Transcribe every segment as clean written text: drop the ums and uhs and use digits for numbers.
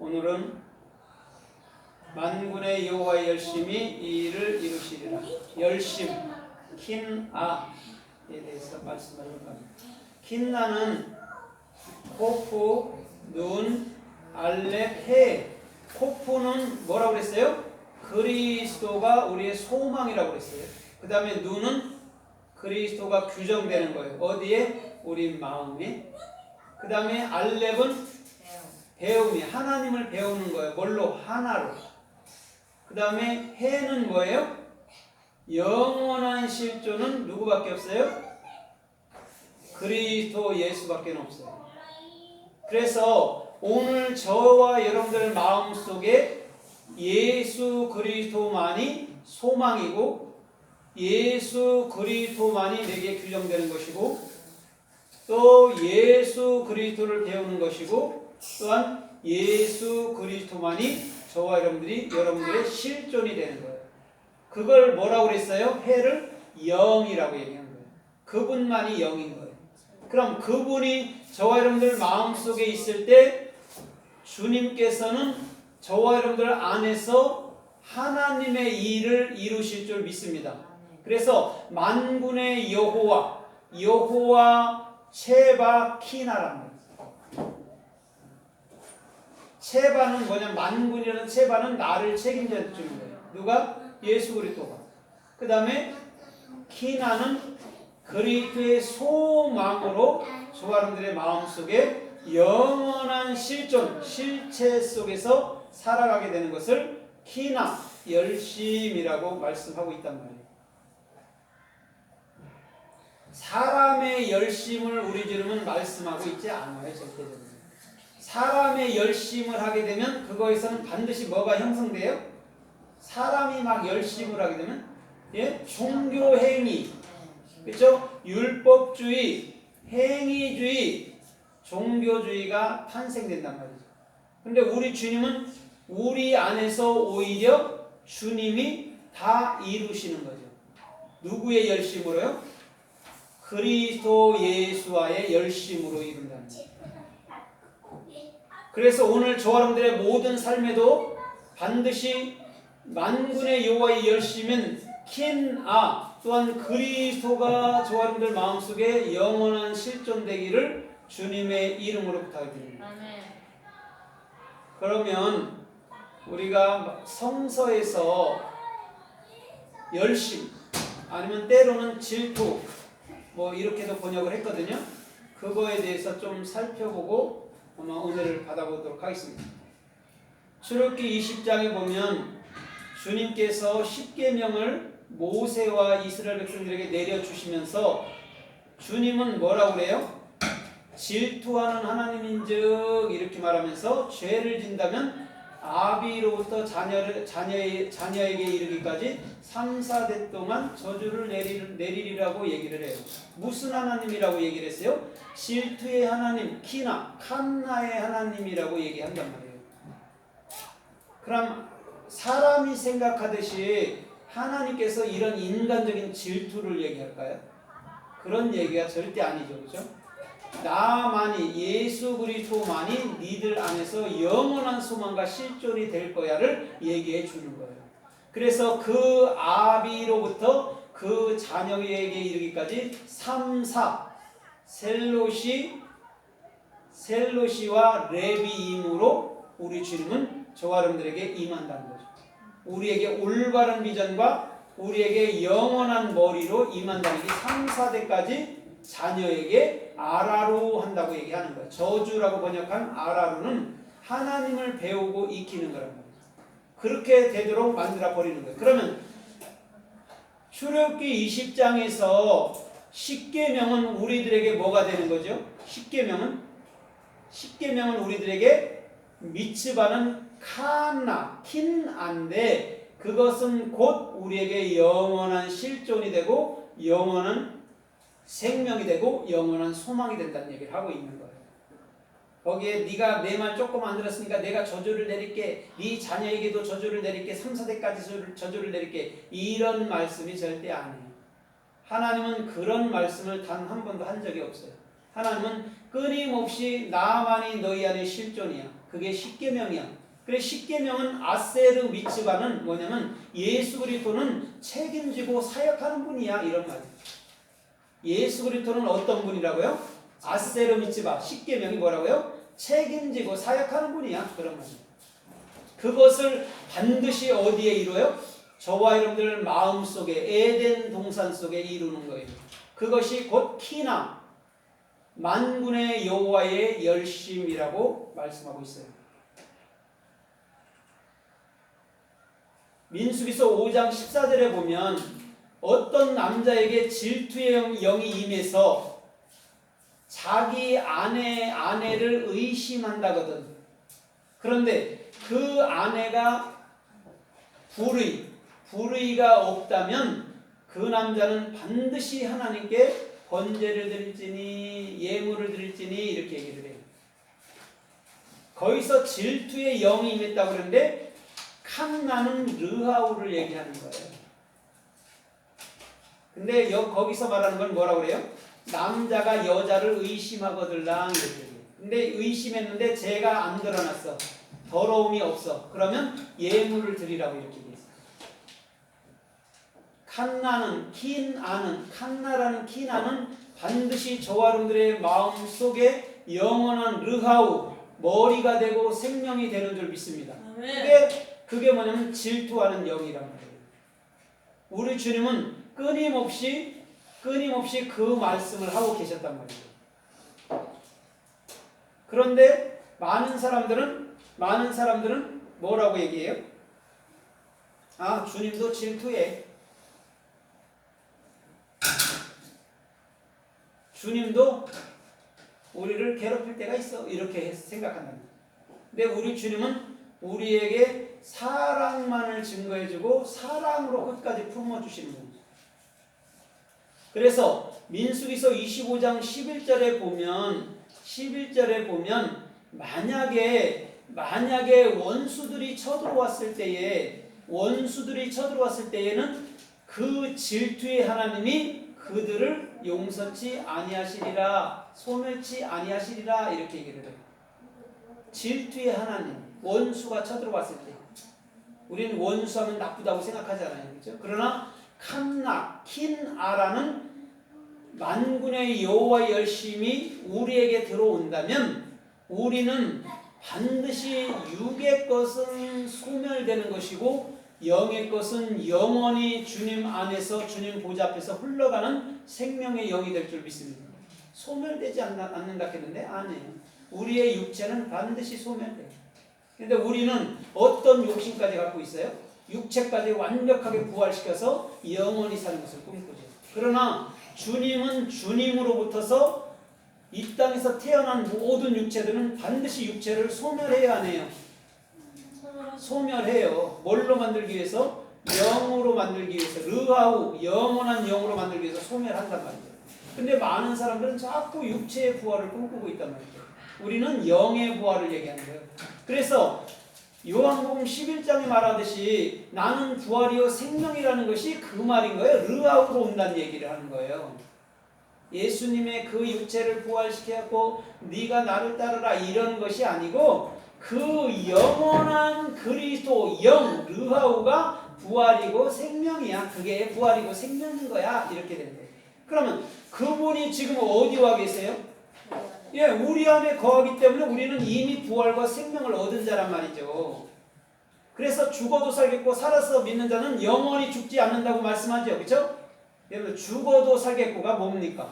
오늘은 만군의 여호와의 열심이 이 일을 이루시리라. 열심, 킨아에 대해서 말씀을 합니다. 킨나는 코프, 눈, 알렙, 해. 코프는 뭐라고 그랬어요? 그리스도가 우리의 소망이라고 그랬어요. 그 다음에 눈은 그리스도가 규정되는 거예요. 어디에? 우리 마음에. 그 다음에 알렙은 배움이, 하나님을 배우는 거예요. 뭘로? 하나로. 그 다음에 해는 뭐예요? 영원한 실존은 누구밖에 없어요? 그리스도 예수밖에 없어요. 그래서 오늘 저와 여러분들 마음속에 예수 그리스도만이 소망이고 예수 그리스도만이 내게 규정되는 것이고 또 예수 그리스도를 배우는 것이고 또한 예수 그리스도만이 저와 여러분들의 실존이 되는 거예요. 그걸 뭐라고 그랬어요? 해를 영이라고 얘기한 거예요. 그분만이 영인 거예요. 그럼 그분이 저와 여러분들 마음속에 있을 때 주님께서는 저와 여러분들 안에서 하나님의 일을 이루실 줄 믿습니다. 그래서 만군의 여호와 체바 키나라는 거예요. 체바는 뭐냐? 만군이라는 체바는 나를 책임져 주는 거예요. 누가? 예수 그리스도가. 그 다음에 키나는 그리스도의 소망으로 저와 여러분들의 마음속에 영원한 실존, 실체 속에서 살아가게 되는 것을 키나, 열심이라고 말씀하고 있단 말이에요. 사람의 열심을 우리 주님은 말씀하고 있지 않아요. 절대적으로. 사람의 열심을 하게 되면 그거에서는 반드시 뭐가 형성돼요? 사람이 막 열심을 하게 되면 종교행위, 그렇죠? 율법주의, 행위주의, 종교주의가 탄생된단 말이죠. 근데 우리 주님은 우리 안에서 오히려 주님이 다 이루시는 거죠. 누구의 열심으로요? 그리스도 예수와의 열심으로 이룬다는 거예요. 그래서 오늘 저와 여러분들의 모든 삶에도 반드시 만군의 여호와의 열심은 킨아 또한 그리스도가 저와 여러분들 마음속에 영원한 실존되기를 주님의 이름으로 부탁드립니다. 그러면 우리가 성서에서 열심 아니면 때로는 질투 뭐 이렇게도 번역을 했거든요. 그거에 대해서 좀 살펴보고 아마 오늘을 받아보도록 하겠습니다. 출애굽기 20장에 보면 주님께서 십계명을 모세와 이스라엘 백성들에게 내려주시면서 주님은 뭐라고 그래요? 질투하는 하나님인즉 이렇게 말하면서 죄를 진다면 아비로부터 자녀에게 이르기까지 3, 4대 동안 저주를 내리리라고 얘기를 해요. 무슨 하나님이라고 얘기를 했어요? 질투의 하나님, 칸나의 하나님이라고 얘기한단 말이에요. 그럼 사람이 생각하듯이 하나님께서 이런 인간적인 질투를 얘기할까요? 그런 얘기가 절대 아니죠. 그렇죠? 나만이 예수 그리스도만이 니들 안에서 영원한 소망과 실존이 될 거야를 얘기해 주는 거예요. 그래서 그 아비로부터 그 자녀에게 이르기까지 3, 4 셀로시와 레비임으로 우리 주님은 저와 여러분들에게 임한다는 거죠. 우리에게 올바른 비전과 우리에게 영원한 머리로 임한다는 게 3, 4대까지 자녀에게 아라로 한다고 얘기하는 거예요. 저주라고 번역한 아라로는 하나님을 배우고 익히는 거란 말이에요. 그렇게 되도록 만들어 버리는 거예요. 그러면 출애굽기 20장에서 십계명은 우리들에게 뭐가 되는 거죠? 십계명은 우리들에게 미츠바는 킨안데 그것은 곧 우리에게 영원한 실존이 되고 영원한 생명이 되고 영원한 소망이 된다는 얘기를 하고 있는 거예요. 거기에 네가 내 말 조금 안 들었으니까 내가 저주를 내릴게, 네 자녀에게도 저주를 내릴게, 3, 4대까지 저주를 내릴게, 이런 말씀이 절대 아니에요. 하나님은 그런 말씀을 단 한 번도 한 적이 없어요. 하나님은 끊임없이 나만이 너희 안에 실존이야. 그게 십계명이야. 그래 십계명은 아세르 미츠바는 뭐냐면 예수 그리스도는 책임지고 사역하는 분이야 이런 말이야. 예수 그리스도는 어떤 분이라고요? 아세르 미츠바 십계명이 뭐라고요? 책임지고 사역하는 분이야 그런 말이야. 그것을 반드시 어디에 이루어요? 저와 여러분들 마음속에 에덴 동산 속에 이루는 거예요. 그것이 곧 키나 만군의 여호와의 열심이라고 말씀하고 있어요. 민수기서 5장 14절에 보면 어떤 남자에게 질투의 영이 임해서 자기 아내를 의심한다거든. 그런데 그 아내가 불의가 없다면 그 남자는 반드시 하나님께 번제를 드릴지니 예물을 드릴지니 이렇게 얘기를 해요. 거기서 질투의 영이 임했다고 그러는데 칸나는 르하우를 얘기하는 거예요. 근데 거기서 말하는 건 뭐라고 그래요? 남자가 여자를 의심하거들랑 이렇게 얘기해요. 근데 의심했는데 죄가 안 드러났어. 더러움이 없어. 그러면 예물을 드리라고 이렇게 얘기했어요. 칸나라는 키나는 반드시 저와 여러분들의 마음 속에 영원한 르하우, 머리가 되고 생명이 되는 줄 믿습니다. 그게 뭐냐면 질투하는 영이란 말이에요. 우리 주님은 끊임없이 그 말씀을 하고 계셨단 말이에요. 그런데 많은 사람들은 뭐라고 얘기해요? 아, 주님도 질투해. 주님도 우리를 괴롭힐 때가 있어. 이렇게 생각한다. 근데 우리 주님은 우리에게 사랑만을 증거해주고 사랑으로 끝까지 품어주시는 분이죠. 그래서 민수기서 25장 11절에 보면 만약에 원수들이 쳐들어왔을 때에는 그 질투의 하나님이 그들을 용서치 아니하시리라, 소멸치 아니하시리라 이렇게 얘기를 해요. 질투의 하나님, 원수가 쳐들어왔을 때 우리는 원수하면 나쁘다고 생각하잖아요. 그렇죠? 그러나 킨아라는 만군의 여호와의 열심이 우리에게 들어온다면 우리는 반드시 육의 것은 소멸되는 것이고 영의 것은 영원히 주님 안에서 주님 보좌 앞에서 흘러가는 생명의 영이 될 줄 믿습니다. 소멸되지 않는다 했는데 아니에요. 우리의 육체는 반드시 소멸돼요. 그런데 우리는 어떤 욕심까지 갖고 있어요? 육체까지 완벽하게 부활시켜서 영원히 사는 것을 꿈꾸죠. 그러나 주님은 주님으로부터서 이 땅에서 태어난 모든 육체들은 반드시 육체를 소멸해야 하네요. 소멸해요. 뭘로 만들기 위해서? 영으로 만들기 위해서. 르하우, 영원한 영으로 만들기 위해서 소멸한단 말이죠. 근데 많은 사람들은 자꾸 육체의 부활을 꿈꾸고 있단 말이죠. 우리는 영의 부활을 얘기하는 거예요. 그래서 요한복음 11장에 말하듯이 나는 부활이요 생명이라는 것이 그 말인 거예요. 르하우로 온다는 얘기를 하는 거예요. 예수님의 그 육체를 부활시켜갖고 네가 나를 따르라 이런 것이 아니고 그 영원한 그리스도 영 르하우가 부활이고 생명이야. 그게 부활이고 생명인 거야. 이렇게 되는 거예요. 그러면 그분이 지금 어디 와 계세요? 예, 우리 안에 거하기 때문에 우리는 이미 부활과 생명을 얻은 자란 말이죠. 그래서 죽어도 살겠고 살아서 믿는 자는 영원히 죽지 않는다고 말씀하죠. 그렇죠? 여러분 죽어도 살겠고가 뭡니까?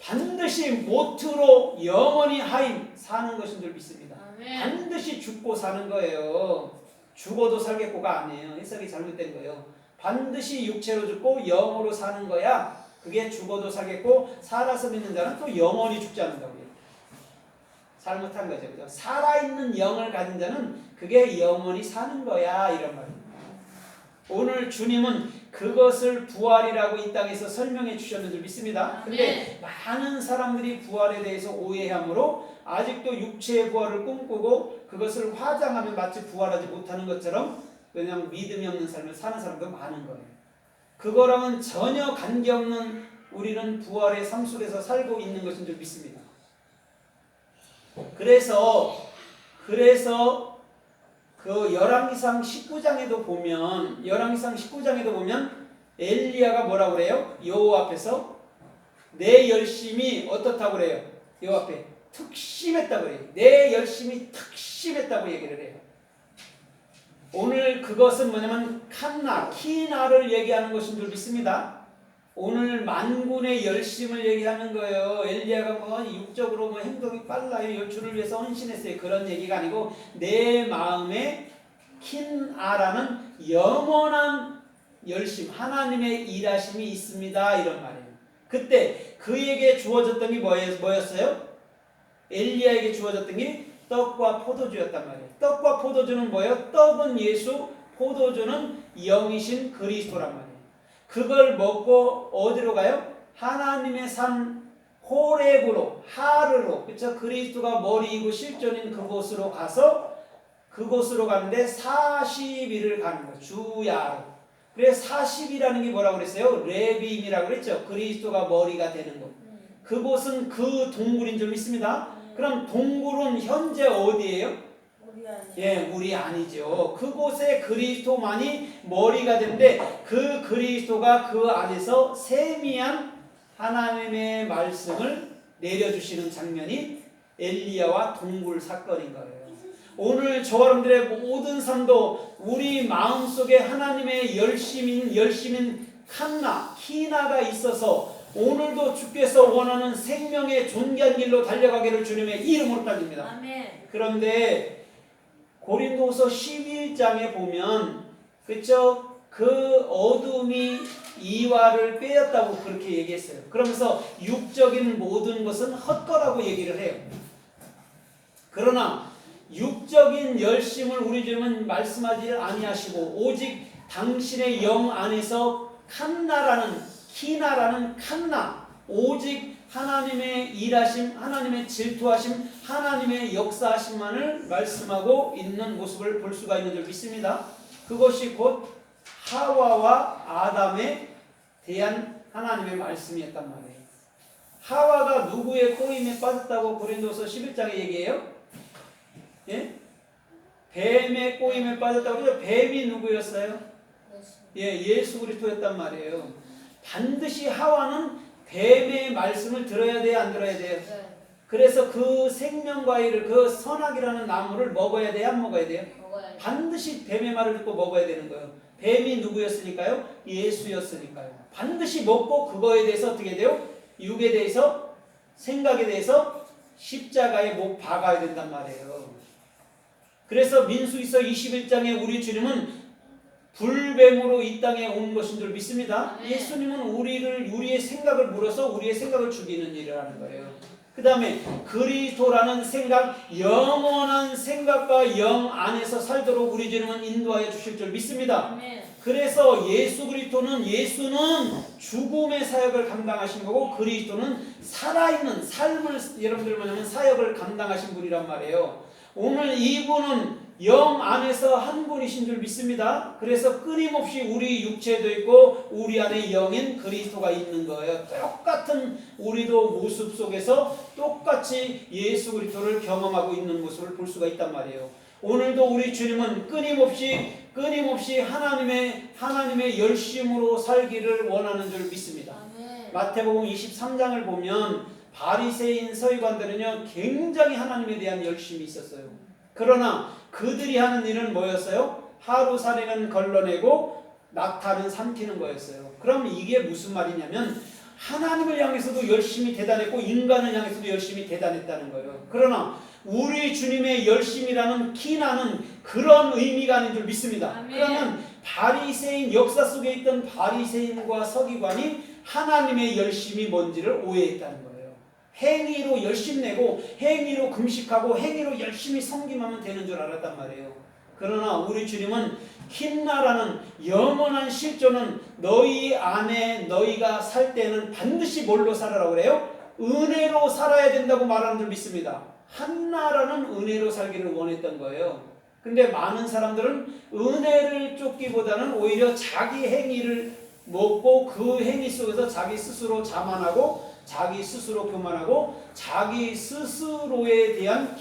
반드시 모트로 영원히 하임 사는 것인 줄 믿습니다. 반드시 죽고 사는 거예요. 죽어도 살겠고가 아니에요. 해석이 잘못된 거예요. 반드시 육체로 죽고 영으로 사는 거야. 그게 죽어도 살겠고 살아서 믿는 자는 또 영원히 죽지 않는다고요. 잘못한 거죠. 그죠? 살아있는 영을 가진 자는 그게 영원히 사는 거야. 이런 말입니다. 오늘 주님은 그것을 부활이라고 이 땅에서 설명해 주셨는 줄 믿습니다. 근데 많은 사람들이 부활에 대해서 오해함으로 아직도 육체의 부활을 꿈꾸고 그것을 화장하면 마치 부활하지 못하는 것처럼 그냥 믿음이 없는 삶을 사는 사람도 많은 거예요. 그거랑은 전혀 관계없는 우리는 부활의 삶 속에서 살고 있는 것인 줄 믿습니다. 그래서 그 열왕기상 19장에도 보면 엘리야가 뭐라고 그래요? 여호와 앞에서 내 열심이 어떻다고 그래요? 여호와 앞에 특심했다고 그래요. 내 열심이 특심했다고 얘기를 해요. 오늘 그것은 뭐냐면 키나를 얘기하는 것인 줄 믿습니다. 오늘 만군의 열심을 얘기하는 거예요. 엘리야가 뭐 육적으로 뭐 행동이 빨라요. 열주를 위해서 헌신했어요. 그런 얘기가 아니고 내 마음에 킨아라는 영원한 열심, 하나님의 일하심이 있습니다. 이런 말이에요. 그때 그에게 주어졌던 게 뭐였어요? 엘리야에게 주어졌던 게 떡과 포도주였단 말이에요. 떡과 포도주는 뭐예요? 떡은 예수, 포도주는 영이신 그리스도란 말이에요. 그걸 먹고 어디로 가요? 하나님의 산 호렙으로, 하르로, 그렇죠? 그리스도가 머리이고 실존인 그곳으로 가는데 40일을 가는 거예요. 주야로. 그래서 40이라는 게 뭐라고 그랬어요? 레비임이라고 그랬죠. 그리스도가 머리가 되는 것. 그곳은 그 동굴인 줄 믿습니다. 그럼 동굴은 현재 어디예요? 예, 우리 아니죠. 그곳에 그리스도만이 머리가 되는데 그 그리스도가 그 안에서 세미한 하나님의 말씀을 내려주시는 장면이 엘리야와 동굴 사건인 거예요. 오늘 저와 여러분들의 모든 삶도 우리 마음속에 하나님의 열심인 키나가 있어서 오늘도 주께서 원하는 생명의 존귀한 길로 달려가기를 주님의 이름으로 달립니다. 아멘. 그런데 고린도서 11장에 보면 그렇죠? 그 어둠이 이화를 빼었다고 그렇게 얘기했어요. 그러면서 육적인 모든 것은 헛거라고 얘기를 해요. 그러나 육적인 열심을 우리 주님은 말씀하지 아니하시고 오직 당신의 영 안에서 키나라는 오직 하나님의 일하심, 하나님의 질투하심, 하나님의 역사하심만을 말씀하고 있는 모습을 볼 수가 있는 줄 믿습니다. 그것이 곧 하와와 아담에 대한 하나님의 말씀이었단 말이에요. 하와가 누구의 꼬임에 빠졌다고 고린도서 11장에 얘기해요? 예? 뱀의 꼬임에 빠졌다고 그러죠? 뱀이 누구였어요? 예, 예수 그리스도였단 말이에요. 반드시 하와는 뱀의 말씀을 들어야 돼요, 안 들어야 돼요? 네. 그래서 그 생명과일을, 그 선악이라는 나무를 먹어야 돼요, 안 먹어야 돼요? 먹어야죠. 반드시 뱀의 말을 듣고 먹어야 되는 거예요. 뱀이 누구였으니까요? 예수였으니까요. 반드시 먹고 그거에 대해서 어떻게 돼요? 육에 대해서, 생각에 대해서 십자가에 못 박아야 된단 말이에요. 그래서 민수기서 21장에 우리 주님은 불뱀으로 이 땅에 온 것인 줄 믿습니다. 네. 예수님은 우리의 생각을 물어서 우리의 생각을 죽이는 일을 하는 거예요. 그 다음에 그리스도라는 생각, 영원한 생각과 영 안에서 살도록 우리 주님은 인도하여 주실 줄 믿습니다. 아멘. 그래서 예수는 죽음의 사역을 감당하신 거고 그리스도는 살아있는 삶을 여러분들 뭐냐면 사역을 감당하신 분이란 말이에요. 오늘 이분은 영 안에서 한 분이신 줄 믿습니다. 그래서 끊임없이 우리 육체도 있고 우리 안에 영인 그리스도가 있는 거예요. 똑같은 우리도 모습 속에서 똑같이 예수 그리스도를 경험하고 있는 모습을 볼 수가 있단 말이에요. 오늘도 우리 주님은 끊임없이 하나님의 열심으로 살기를 원하는 줄 믿습니다. 아멘. 마태복음 23장을 보면 바리새인 서기관들은요 굉장히 하나님에 대한 열심이 있었어요. 그러나 그들이 하는 일은 뭐였어요? 하루 살이는 걸러내고 낙타는 삼키는 거였어요. 그럼 이게 무슨 말이냐면 하나님을 향해서도 열심히 대단했고 인간을 향해서도 열심히 대단했다는 거예요. 그러나 우리 주님의 열심이라는 키나는 그런 의미가 아닌 줄 믿습니다. 아멘. 그러면 바리새인 역사 속에 있던 바리새인과 서기관이 하나님의 열심이 뭔지를 오해했다는 거예요. 행위로 열심 내고 행위로 금식하고 행위로 열심히 섬김하면 되는 줄 알았단 말이에요. 그러나 우리 주님은 킨나라는 영원한 실존은 너희 안에 너희가 살 때는 반드시 뭘로 살아라고 그래요? 은혜로 살아야 된다고 말하는 줄 믿습니다. 한나라는 은혜로 살기를 원했던 거예요. 근데 많은 사람들은 은혜를 쫓기보다는 오히려 자기 행위를 먹고 그 행위 속에서 자기 스스로 자만하고 자기 스스로 교만하고 자기 스스로에 대한